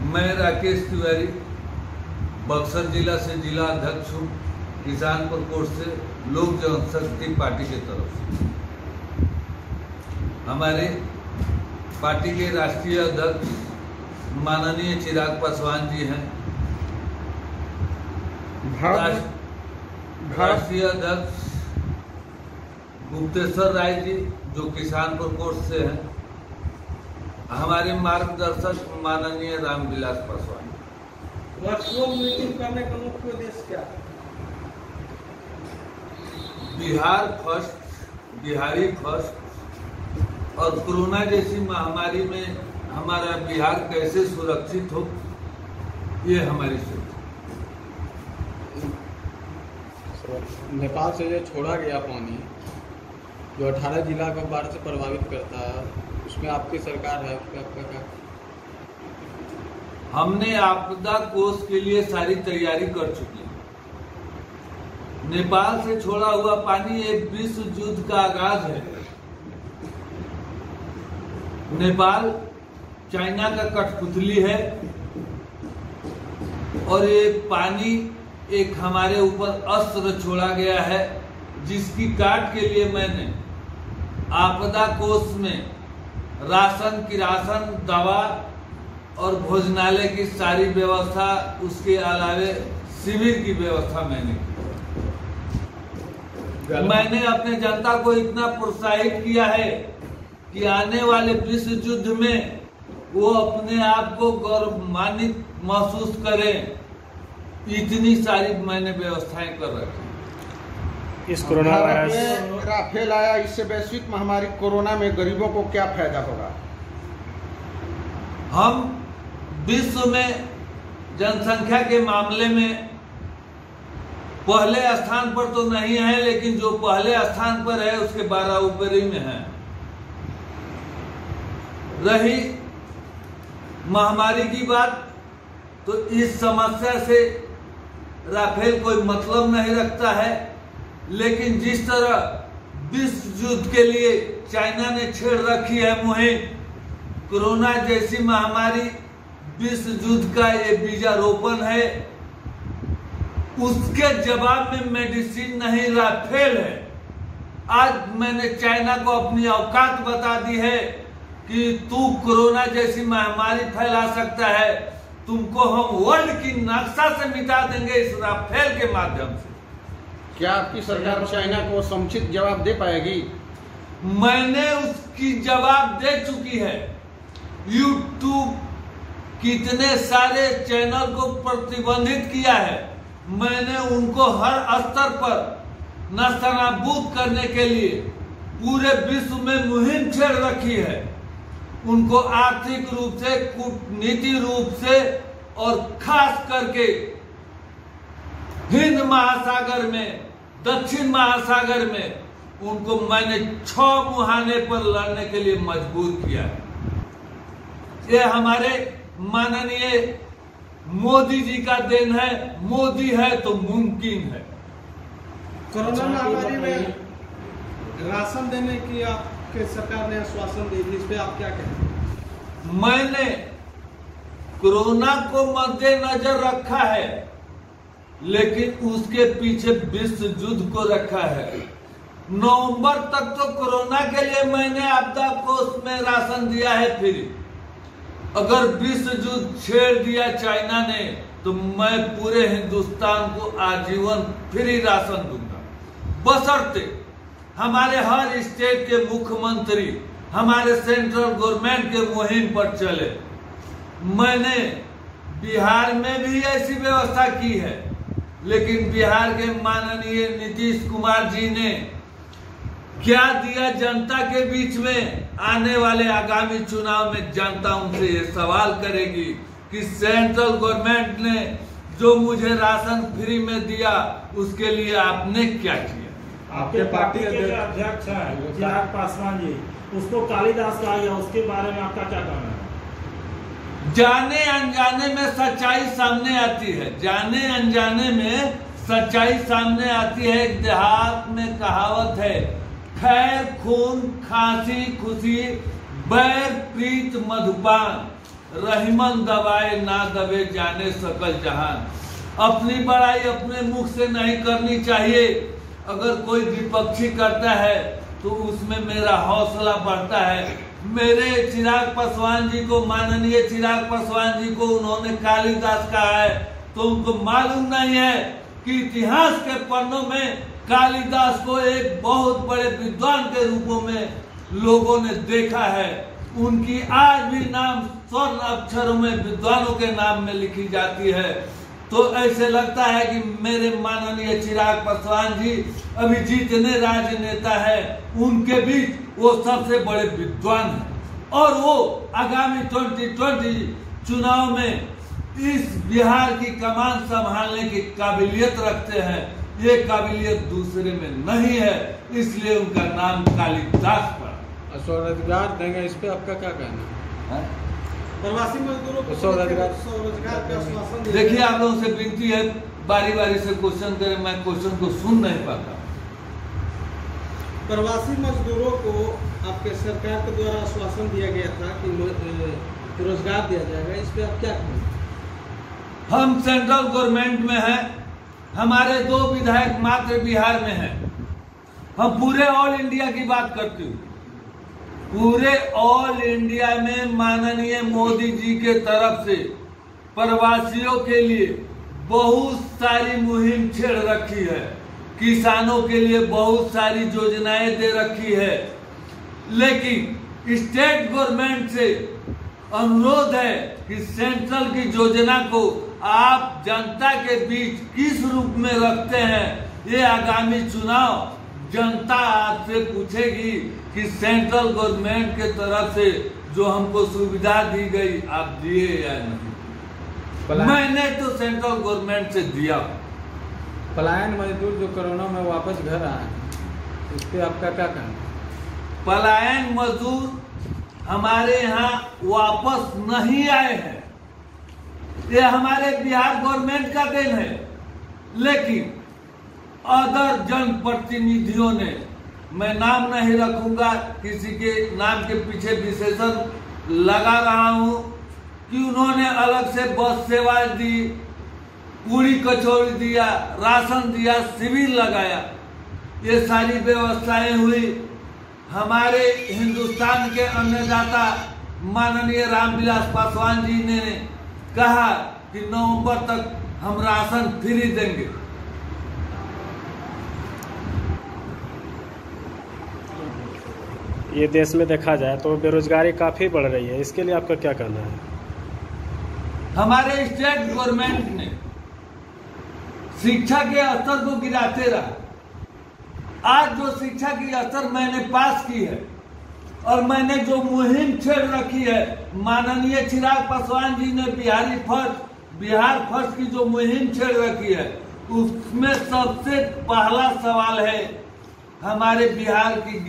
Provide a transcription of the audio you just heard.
मैं राकेश तिवारी बक्सर जिला से जिला अध्यक्ष हूँ, किसान प्रकोष्ठ से, लोक जनशक्ति पार्टी की तरफ से। हमारे पार्टी के राष्ट्रीय अध्यक्ष माननीय चिराग पासवान जी हैं, राष्ट्रीय अध्यक्ष गुप्तेश्वर राय जी जो किसान प्रकोष्ठ से हैं, हमारे मार्गदर्शक माननीय रामविलास पासवान। वर्चुअल मीटिंग करने का मुख्य उद्देश्य क्या है? बिहार फर्स्ट, बिहारी फर्स्ट और कोरोना जैसी महामारी में हमारा बिहार कैसे सुरक्षित हो, ये हमारी सोच है। नेपाल से जो छोड़ा गया पानी जो 18 जिला को बाढ़ से प्रभावित करता है, उसमें आपकी सरकार है, उसमें आपका क्या? हमने आपदा कोष के लिए सारी तैयारी कर चुकी है। नेपाल से छोड़ा हुआ पानी एक विश्व युद्ध का आगाज है। नेपाल चाइना का कठपुतली है और ये पानी एक हमारे ऊपर अस्त्र छोड़ा गया है, जिसकी काट के लिए मैंने आपदा कोष में राशन, किरासन, दवा और भोजनालय की सारी व्यवस्था, उसके अलावे शिविर की व्यवस्था मैंने की। मैंने अपने जनता को इतना प्रोत्साहित किया है कि आने वाले विश्व युद्ध में वो अपने आप को गौरवान्वित महसूस करें, इतनी सारी मैंने व्यवस्थाएं कर रखी। इस कोरोना वायरस राफेल आया, इससे वैश्विक महामारी कोरोना में गरीबों को क्या फायदा होगा? हम विश्व में जनसंख्या के मामले में पहले स्थान पर तो नहीं है, लेकिन जो पहले स्थान पर है उसके 12 ऊपरी में है। रही महामारी की बात, तो इस समस्या से राफेल कोई मतलब नहीं रखता है, लेकिन जिस तरह विश्व युद्ध के लिए चाइना ने छेड़ रखी है मुहिम, कोरोना जैसी महामारी विश्व युद्ध का ये बीजारोपण है। उसके जवाब में मेडिसिन नहीं, राफेल है। आज मैंने चाइना को अपनी औकात बता दी है कि तू कोरोना जैसी महामारी फैला सकता है, तुमको हम वर्ल्ड की नक्शा से मिटा देंगे इस राफेल के माध्यम से। क्या आपकी सरकार चाइना को समुचित जवाब दे पाएगी? मैंने उसकी जवाब दे चुकी है। यूट्यूब कितने सारे चैनल को प्रतिबंधित किया है, मैंने उनको हर स्तर पर नस्तनाबूद करने के लिए पूरे विश्व में मुहिम छेड़ रखी है। उनको आर्थिक रूप से, कूटनीतिक रूप से और खास करके हिंद महासागर में, दक्षिण महासागर में उनको मैंने 6 मुहाने पर लड़ने के लिए मजबूर किया है। ये हमारे माननीय मोदी जी का देन है। मोदी है तो मुमकिन है। कोरोना महामारी में राशन देने की आपके सरकार ने आश्वासन दी, इस पे आप क्या कहें? मैंने कोरोना को मद्देनजर रखा है, लेकिन उसके पीछे विश्व युद्ध को रखा है। नवंबर तक तो कोरोना के लिए मैंने आपदा कोष में राशन दिया है फ्री। अगर विश्व युद्ध छेड़ दिया चाइना ने, तो मैं पूरे हिंदुस्तान को आजीवन फ्री राशन दूंगा, बशर्ते हमारे हर स्टेट के मुख्यमंत्री हमारे सेंट्रल गवर्नमेंट के मुहिम पर चले। मैंने बिहार में भी ऐसी व्यवस्था की है, लेकिन बिहार के माननीय नीतीश कुमार जी ने क्या दिया जनता के बीच में? आने वाले आगामी चुनाव में जनता उनसे ये सवाल करेगी कि सेंट्रल गवर्नमेंट ने जो मुझे राशन फ्री में दिया, उसके लिए आपने क्या किया? आपके पार्टी के अध्यक्ष हैं चिराग पासवान जी, उसको कालिदास कहा गया, उसके बारे में आपका क्या कहना है? जाने अनजाने में सच्चाई सामने आती है। जाने अनजाने में सच्चाई सामने आती है। एक देहात में कहावत है, खैर खून खांसी खुशी बैर प्रीत मधुपान। रहीमन दबाए ना दबे जाने सकल जहान। अपनी बड़ाई अपने मुख से नहीं करनी चाहिए। अगर कोई विपक्षी करता है तो उसमें मेरा हौसला बढ़ता है। मेरे चिराग पासवान जी को, माननीय चिराग पासवान जी को उन्होंने कालिदास कहा है, तो उनको मालूम नहीं है कि इतिहास के पन्नों में कालिदास को एक बहुत बड़े विद्वान के रूपों में लोगों ने देखा है। उनकी आज भी नाम स्वर्ण अक्षरों में विद्वानों के नाम में लिखी जाती है। तो ऐसे लगता है कि मेरे माननीय चिराग पासवान जी अभी जितने राजनेता हैं उनके बीच वो सबसे बड़े विद्वान हैं, और वो आगामी 2020 चुनाव में इस बिहार की कमान संभालने की काबिलियत रखते हैं। ये काबिलियत दूसरे में नहीं है, इसलिए उनका नाम कालिदास पड़ा। स्वरोजगार देंगे, इस पे आपका क्या कहना है? प्रवासी मजदूरों को स्वरोजगार का आश्वासन दिया। देखिए, आप लोगों से विनती है, बारी बारी से क्वेश्चन करें, मैं क्वेश्चन को सुन नहीं पाता। प्रवासी मजदूरों को आपके सरकार के द्वारा आश्वासन दिया गया था कि रोजगार दिया जाएगा, इस पे आप क्या कहेंगे? हम सेंट्रल गवर्नमेंट में हैं, हमारे 2 विधायक मात्र बिहार में हैं। हम पूरे ऑल इंडिया की बात करते हैं। पूरे ऑल इंडिया में माननीय मोदी जी के तरफ से प्रवासियों के लिए बहुत सारी मुहिम छेड़ रखी है। किसानों के लिए बहुत सारी योजनाएं दे रखी है, लेकिन स्टेट गवर्नमेंट से अनुरोध है कि सेंट्रल की योजना को आप जनता के बीच किस रूप में रखते हैं, ये आगामी चुनाव जनता आपसे पूछेगी कि सेंट्रल गवर्नमेंट के तरफ से जो हमको सुविधा दी गई आप दिए या नहीं। मैंने तो सेंट्रल गवर्नमेंट से दिया। पलायन मजदूर जो कोरोना में वापस घर आए हैं, इस पे आपका क्या कहना? पलायन मजदूर हमारे यहाँ वापस नहीं आए हैं, ये हमारे बिहार गवर्नमेंट का देन है। लेकिन अदर जनप्रतिनिधियों ने, मैं नाम नहीं रखूंगा, किसी के नाम के पीछे विशेषण लगा रहा हूं कि उन्होंने अलग से बस सेवा दी, पूरी कचौड़ी दिया, राशन दिया, शिविर लगाया, ये सारी व्यवस्थाएं हुई। हमारे हिंदुस्तान के अन्नदाता माननीय रामविलास पासवान जी ने कहा कि नवंबर तक हम राशन फ्री देंगे। ये देश में देखा जाए तो बेरोजगारी काफी बढ़ रही है, इसके लिए आपका क्या कहना है? हमारे स्टेट गवर्नमेंट ने शिक्षा के स्तर को गिराते रहा। आज जो शिक्षा की स्तर मैंने पास की है और मैंने जो मुहिम छेड़ रखी है, माननीय चिराग पासवान जी ने बिहार फर्स्ट की जो मुहिम छेड़ रखी है, उसमें सबसे पहला सवाल है हमारे बिहार की